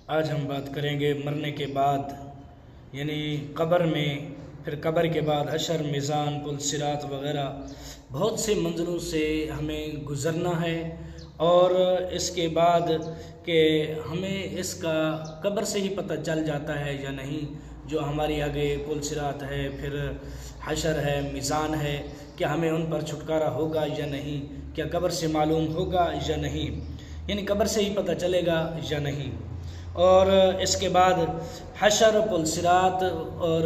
آج ہم بات کریں گے مرنے کے بعد، یعنی قبر میں، پھر قبر کے بعد حشر، میزان، پل صراط وغیرہ بہت سے منزلوں سے ہمیں گزرنا ہے، اور اس کے بعد کہ ہمیں اس کا قبر سے ہی پتہ چل جاتا ہے یا نہیں، جو ہماری آگے پل صراط ہے، پھر حشر ہے، میزان ہے، کیا ہمیں ان پر چھٹکارا ہوگا یا نہیں، کیا قبر سے معلوم ہوگا یا نہیں، یعنی قبر سے ہی پتہ چلے گا یا نہیں۔ اور اس کے بعد حشر، پل صراط اور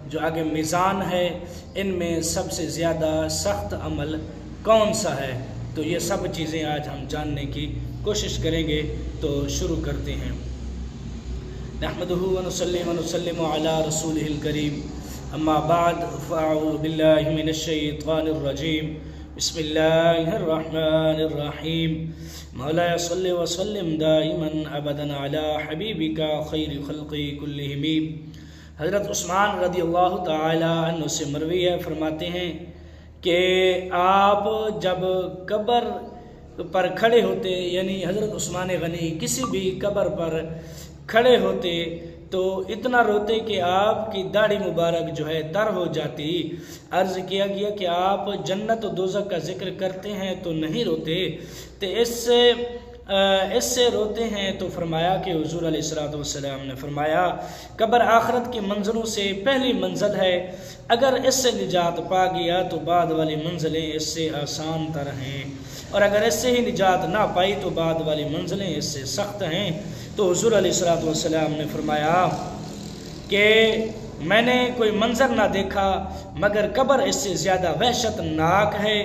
جو آگے میزان ہے، ان میں سب سے زیادہ سخت عمل کون سا ہے، تو یہ سب چیزیں آج ہم جاننے کی کوشش کریں گے۔ تو شروع کرتے ہیں۔ نحمدہ ونصلی ونسلم علی رسولہ الکریم، اما بعد فاعوذ باللہ من الشیطان الرجیم، بسم اللہ الرحمن الرحیم، مولا صلی وسلم دائما ابدا علی حبیبک خیر خلق کلہم۔ حضرت عثمان رضی اللہ تعالی عنہ سے مروی ہے، فرماتے ہیں کہ آپ جب قبر پر کھڑے ہوتے، یعنی حضرت عثمان غنی کسی بھی قبر پر کھڑے ہوتے تو اتنا روتے کہ آپ کی داڑھی مبارک جو ہے تر ہو جاتی۔ عرض کیا گیا کہ آپ جنت و دوزخ کا ذکر کرتے ہیں تو نہیں روتے، تو اس سے روتے ہیں، تو فرمایا کہ حضور علیہ الصلوۃ والسلام نے فرمایا قبر آخرت کی منزلوں سے پہلی منزل ہے، اگر اس سے نجات پا گیا تو بعد والی منزلیں اس سے آسان تر ہیں، اور اگر اس سے ہی نجات نہ پائی تو بعد والی منزلیں اس سے سخت ہیں۔ تو حضور علیہ الصلوۃ والسلام نے فرمایا کہ میں نے کوئی منظر نہ دیکھا مگر قبر اس سے زیادہ وحشت ناک ہے۔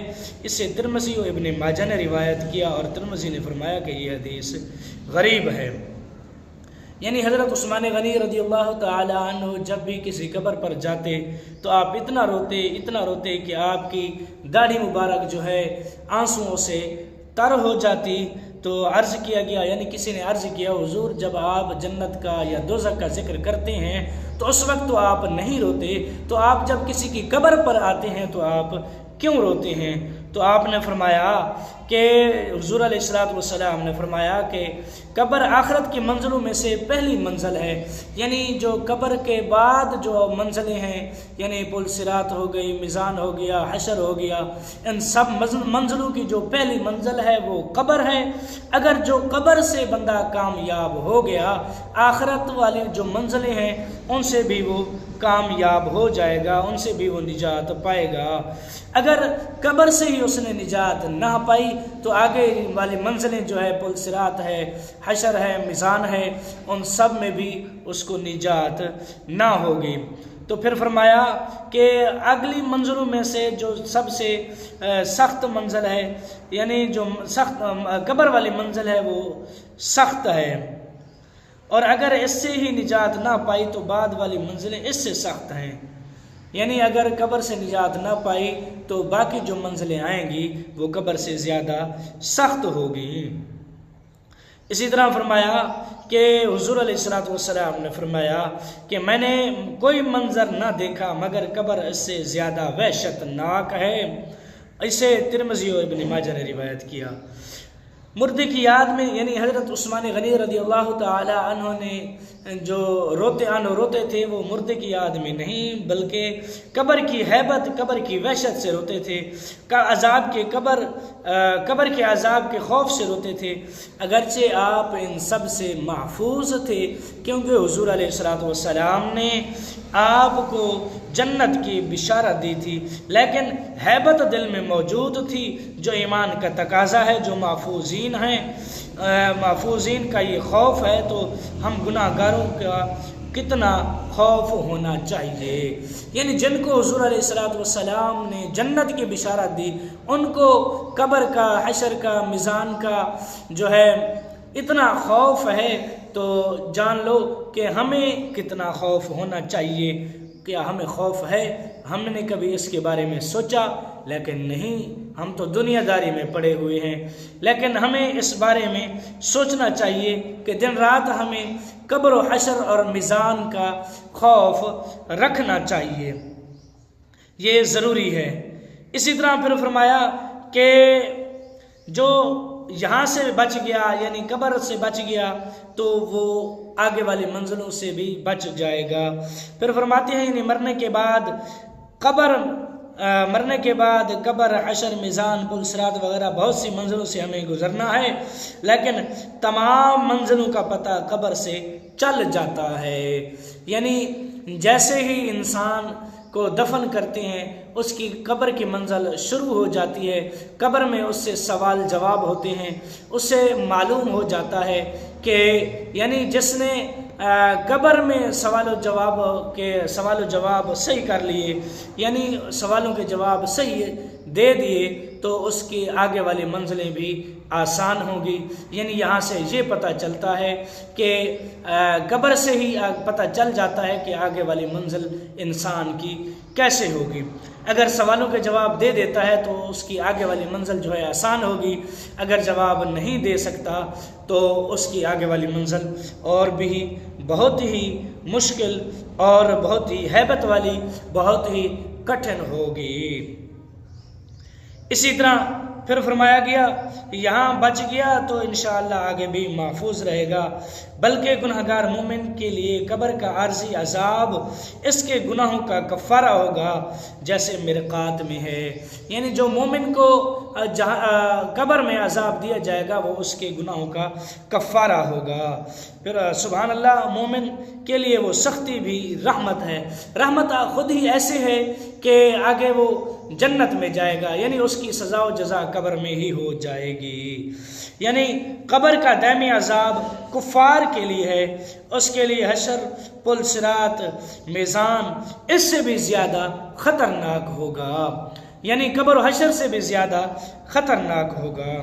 اسے ترمذی و ابن ماجہ نے روایت کیا، اور ترمذی نے فرمایا کہ یہ حدیث غریب ہے۔ یعنی حضرت عثمان غنی رضی اللہ تعالی عنہ جب بھی کسی قبر پر جاتے تو آپ اتنا روتے کہ آپ کی داڑھی مبارک جو ہے آنسوؤں سے تر ہو جاتی۔ تو عرض کیا گیا، یعنی کسی نے عرض کیا حضور جب آپ جنت کا یا دوزخ کا ذکر کرتے ہیں تو اس وقت تو آپ نہیں روتے، تو آپ جب کسی کی قبر پر آتے ہیں تو آپ کیوں روتے ہیں؟ تو آپ نے فرمایا کہ حضور علیہ الصلوۃ والسلام نے فرمایا کہ قبر آخرت کی منزلوں میں سے پہلی منزل ہے، یعنی جو قبر کے بعد جو منزلیں ہیں، یعنی پل صراط ہو گئی، میزان ہو گیا، حشر ہو گیا، ان سب منزلوں کی جو پہلی منزل ہے وہ قبر ہے۔ اگر جو قبر سے بندہ کامیاب ہو گیا، آخرت والی جو منزلیں ہیں ان سے بھی وہ کامیاب ہو جائے گا، ان سے بھی وہ نجات پائے گا۔ اگر قبر سے ہی اس نے نجات نہ پائی تو آگے والی منزلیں جو ہے پل صراط ہے، حشر ہے، میزان ہے، ان سب میں بھی اس کو نجات نہ ہوگی۔ تو پھر فرمایا کہ اگلی منزلوں میں سے جو سب سے سخت منزل ہے، یعنی جو سخت قبر والی منزل ہے وہ سخت ہے، اور اگر اس سے ہی نجات نہ پائی تو بعد والی منزلیں اس سے سخت ہیں، یعنی اگر قبر سے نجات نہ پائی تو باقی جو منزلیں آئیں گی وہ قبر سے زیادہ سخت ہوگی۔ اسی طرح فرمایا کہ حضور علیہ الصلوۃ والسلام نے فرمایا کہ میں نے کوئی منظر نہ دیکھا مگر قبر اس سے زیادہ وحشت ناک ہے۔ اسے ترمذی اور ابن ماجہ نے روایت کیا۔ مردے کی یاد میں، یعنی حضرت عثمان غنی رضی اللہ تعالی عنہ نے جو روتے تھے وہ مردے کی یاد میں نہیں بلکہ قبر کی ہیبت، قبر کی وحشت سے روتے تھے، قبر کے عذاب کے خوف سے روتے تھے۔ اگرچہ آپ ان سب سے محفوظ تھے کیونکہ حضور علیہ الصلوۃ والسلام نے آپ کو جنت کی بشارت دی تھی، لیکن ہیبت دل میں موجود تھی جو ایمان کا تقاضا ہے، جو محفوظین ہیں، محفوظین کا یہ خوف ہے، تو ہم گناہ گاروں کا کتنا خوف ہونا چاہیے۔ یعنی جن کو حضور علیہ الصلوۃ والسلام نے جنت کی بشارت دی ان کو قبر کا، حشر کا، میزان کا جو ہے اتنا خوف ہے، تو جان لو کہ ہمیں کتنا خوف ہونا چاہیے۔ کیا ہمیں خوف ہے؟ ہم نے کبھی اس کے بارے میں سوچا؟ لیکن نہیں، ہم تو دنیا داری میں پڑے ہوئے ہیں، لیکن ہمیں اس بارے میں سوچنا چاہیے کہ دن رات ہمیں قبر و حشر اور میزان کا خوف رکھنا چاہیے، یہ ضروری ہے۔ اسی طرح پھر فرمایا کہ جو یہاں سے بچ گیا یعنی قبر سے بچ گیا تو وہ آگے والی منزلوں سے بھی بچ جائے گا۔ پھر فرماتے ہیں یعنی مرنے کے بعد قبر، حشر، میزان، پل صراط وغیرہ بہت سی منزلوں سے ہمیں گزرنا ہے، لیکن تمام منزلوں کا پتہ قبر سے چل جاتا ہے۔ یعنی جیسے ہی انسان کو دفن کرتے ہیں اس کی قبر کی منزل شروع ہو جاتی ہے، قبر میں اس سے سوال جواب ہوتے ہیں، اس سے معلوم ہو جاتا ہے کہ یعنی جس نے قبر میں سوال و جواب صحیح کر لیے، یعنی سوالوں کے جواب صحیح دے دیے تو اس کی آگے والی منزلیں بھی آسان ہوگی۔ یعنی یہاں سے یہ پتہ چلتا ہے کہ قبر سے ہی پتہ چل جاتا ہے کہ آگے والی منزل انسان کی کیسے ہوگی۔ اگر سوالوں کے جواب دے دیتا ہے تو اس کی آگے والی منزل جو ہے آسان ہوگی، اگر جواب نہیں دے سکتا تو اس کی آگے والی منزل اور بھی بہت ہی مشکل اور بہت ہی ہیبت والی، بہت ہی کٹھن ہوگی۔ اسی طرح پھر فرمایا گیا یہاں بچ گیا تو انشاءاللہ آگے بھی محفوظ رہے گا، بلکہ گنہگار مومن کے لیے قبر کا عارضی عذاب اس کے گناہوں کا کفارہ ہوگا، جیسے مرقات میں ہے۔ یعنی جو مومن کو قبر میں عذاب دیا جائے گا وہ اس کے گناہوں کا کفارہ ہوگا۔ پھر سبحان اللہ، مومن کے لیے وہ سختی بھی رحمت ہے، رحمت خود ہی ایسے ہے کہ آگے وہ جنت میں جائے گا، یعنی اس کی سزا و جزا قبر میں ہی ہو جائے گی۔ یعنی قبر کا دائمی عذاب کفار کے لیے ہے، اس کے لیے حشر، پل صراط، میزان اس سے بھی زیادہ خطرناک ہوگا، یعنی قبر و حشر سے بھی زیادہ خطرناک ہوگا۔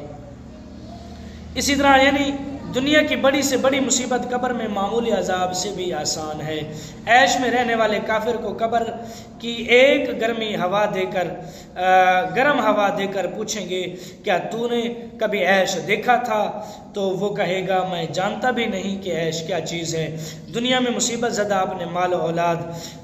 اسی طرح یعنی دنیا کی بڑی سے بڑی مصیبت قبر میں معمولی عذاب سے بھی آسان ہے۔ عیش میں رہنے والے کافر کو قبر کی ایک گرم ہوا دے کر پوچھیں گے کیا تو نے کبھی عیش دیکھا تھا؟ تو وہ کہے گا میں جانتا بھی نہیں کہ عیش کیا چیز ہے۔ دنیا میں مصیبت زدہ اپنے مال و اولاد،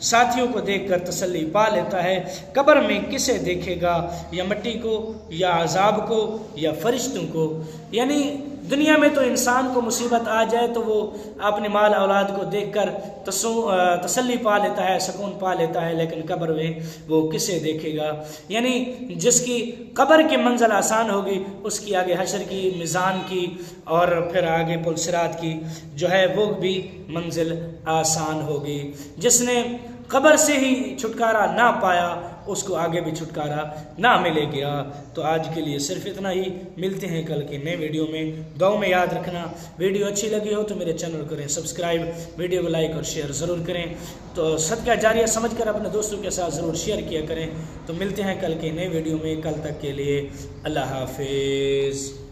ساتھیوں کو دیکھ کر تسلی پا لیتا ہے، قبر میں کسے دیکھے گا؟ یا مٹی کو، یا عذاب کو، یا فرشتوں کو؟ یعنی دنیا میں تو انسان کو مصیبت آ جائے تو وہ اپنے مال اولاد کو دیکھ کر تسلی پا لیتا ہے، سکون پا لیتا ہے، لیکن قبر میں وہ کسے دیکھے گا؟ یعنی جس کی قبر کی منزل آسان ہوگی اس کی آگے حشر کی، میزان کی اور پھر آگے پل صراط کی جو ہے وہ بھی منزل آسان ہوگی۔ جس نے قبر سے ہی چھٹکارا نہ پایا اس کو آگے بھی چھٹکارا نہ ملے گا۔ تو آج کے لیے صرف اتنا ہی، ملتے ہیں کل کے نئے ویڈیو میں۔ دعاؤں میں یاد رکھنا، ویڈیو اچھی لگی ہو تو میرے چینل کریں سبسکرائب، ویڈیو کو لائک اور شیئر ضرور کریں، تو صدقہ جاریہ سمجھ کر اپنے دوستوں کے ساتھ ضرور شیئر کیا کریں۔ تو ملتے ہیں کل کے نئے ویڈیو میں، کل تک کے لیے اللہ حافظ۔